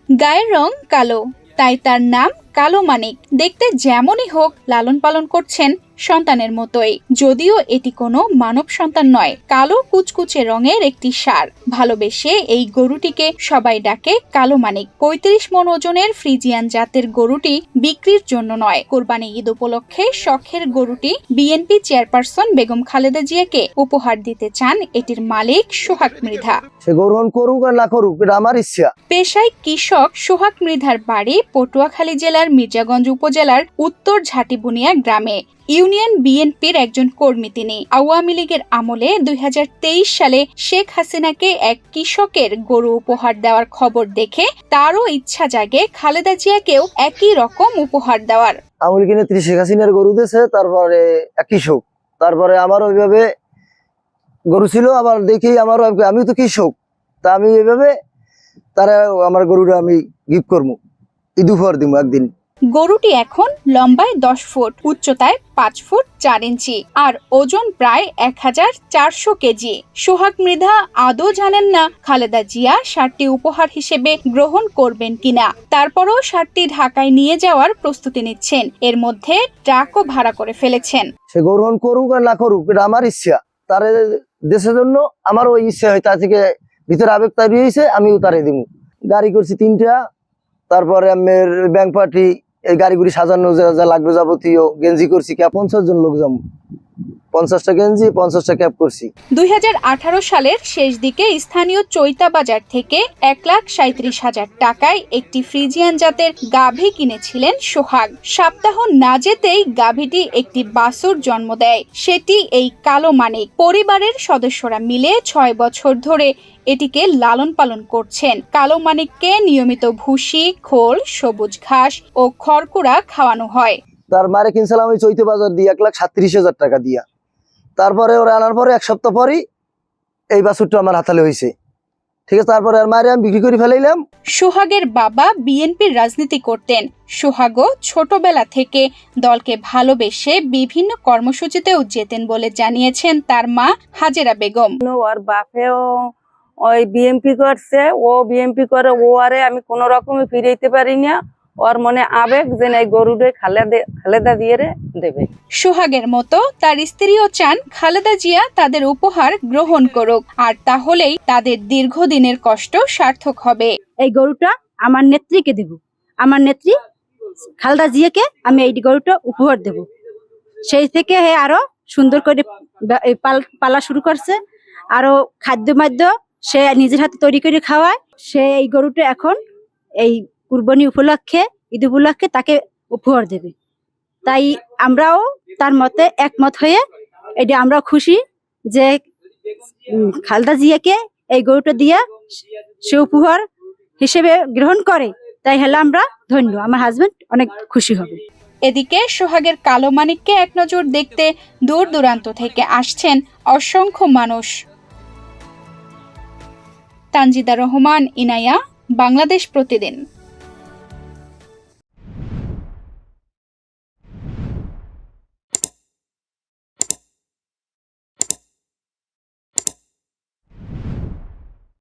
গায়ের রং কালো, তাই তার নাম কালো মানিক। দেখতে যেমনই হোক, লালন পালন করছেন সন্তানের মতোই, যদিও এটি কোনো মানব সন্তান নয়। কালো কুচকুচে রঙের একটি ষাঁড়। ভালোবেসে এই গরুটিকে সবাই ডাকে কালো মানিক। ৩৫ মণ ওজনের ফ্রিজিয়ান জাতের গরুটি বিক্রির জন্য নয়, কোরবানি ঈদ উপলক্ষে শখের গরুটি বিএনপি চেয়ারপারসন বেগম খালেদা জিয়াকে উপহার দিতে চান এটির মালিক সোহাগ মৃধা। সে গ্রহণ করুক আর না করুক, এটা আমার ইচ্ছা। পেশায় কৃষক সোহাগ মৃধার বাড়ি পটুয়াখালী জেলার মির্জাগঞ্জ উপজেলার উত্তর ঝাটিবুনিয়া গ্রামে। ইউনিয়ন বিএনপির একজন কর্মী তিনি। আওয়ামী লীগের আমলে ২০২৩ সালে শেখ হাসিনাকে এক কৃষকের গরু উপহার দেওয়ার খবর দেখে তারও ইচ্ছা জাগে খালেদা জিয়াকেও একই রকম উপহার দেওয়ার। আওয়ামী লীগের নেত্রী শেখ হাসিনার গরু দিয়েছে, তারপরে কৃষক, তারপরে আমারও ওইভাবে গরু ছিল। আবার দেখি আমারও, আমি তো কৃষক, তা আমি এইভাবে তারা আমার গরুটা আমি গিফট করবো, ঈদ উপহার দিব একদিন। গরুটি এখন লম্বায় ১০ ফুট, উচ্চতায় ৫ ফুট ৪ ইঞ্চি আর ওজন প্রায় ১,৪০০ কেজি। সোহাগ মৃধা আদৌ জানেন না খালেদা জিয়া ষাঁড়টি উপহার হিসেবে গ্রহণ করবেন কিনা। তারপরও ষাঁড়টি ঢাকায় নিয়ে যাওয়ার প্রস্তুতি নিচ্ছেন। এর মধ্যে ট্রাকও ভাড়া করে ফেলেছেন। সে গ্রহণ করুক আর না করুক, এটা আমার ইচ্ছা। তার দেশের জন্য আমার ওই ইচ্ছা হয়, তার থেকে ভিতরে আবেগ তৈরি হয়েছে, আমিও তারে দিব। গাড়ি করছি ৩টা, তারপরে আমার ব্যাংক পার্টি, এই গাড়িগুলি সাজানো যা লাগবে যাবতীয়, গেঞ্জি করছি ৫০ জন লোক যাবো, ৫০টা গেঞ্জি ৫০টা ক্যাপ করছি। ২০১৮ সালের শেষ দিকে স্থানীয় চৈতা বাজার থেকে ১,৩৭,০০০ টাকায় একটি ফ্রিজিয়ান জাতের গাভী কিনেছিলেন সোহাগ। সপ্তাহ না যেতেই গাভীটি একটি বাছুর জন্ম দেয়, সেটি এই কালো মানিক। পরিবারের সদস্যরা মিলে ৬ বছর ধরে এটিকে লালন পালন করছেন। কালো মানিককে নিয়মিত ভুসি, খোল, সবুজ ঘাস ও খড়কুড়া খাওয়ানো হয়। তার মারে কিনছিলাম ওই চৈতে বাজার দিয়ে ১,৩৭,০০০ টাকা দিয়া। তারপরে ওরা আনার পরে ১ সপ্তাহ পরই এই বাছুরটা আমার হাতালে হয়েছে, ঠিক আছে। তারপরে আর মারে আমি বিক্রি করে ফেলাইলাম। সোহাগের বাবা বিএনপির রাজনীতি করতেন। সোহাগও ছোটবেলা থেকে দলকে ভালোবেসে বিভিন্ন কর্মসূচিতেও যেতেন বলে জানিয়েছেন তার মা হাজেরা বেগম। ওর বাপেও ওই বিএমপি করছে, ও বিএমপি করে, ও আরে আমি কোন রকমে ফিরাইতে পারি না। ওর মনে আবেগ যে এই গরুটা খালেদা দিয়ে দেবে। সোহাগের মতো তার স্ত্রীও চান খালেদা জিয়া তাদের উপহার গ্রহণ করুক, আর তাহলেই তাদের দীর্ঘদিনের কষ্ট সার্থক হবে। এই গরুটা আমার নেত্রীকে দেব, আমার নেত্রী খালেদা জিয়াকে আমি এই গরুটা উপহার দেব। সেই থেকে আরো সুন্দর করে পালা শুরু করছে, আরো খাদ্য মাদ্য সে নিজের হাতে তৈরি করে খাওয়ায়। সে এই গরুটা এখন এই কুরবানি উপলক্ষে, ঈদ উপলক্ষে তাকে উপহার দেবে। তাই আমরাও তার মতে একমত হয়ে এটা আমরা খুশি যে খালেদা জিয়াকে এই গরুটা দিয়া সে উপহার হিসেবে গ্রহণ করে। তাই হলে আমরা ধন্য, আমার হাজবেন্ড অনেক খুশি হবে। এদিকে সোহাগের কালো মানিককে এক নজর দেখতে দূর দূরান্ত থেকে আসছেন অসংখ্য মানুষ। তানজিদা রহমান, ইনায়া, বাংলাদেশ প্রতিদিন।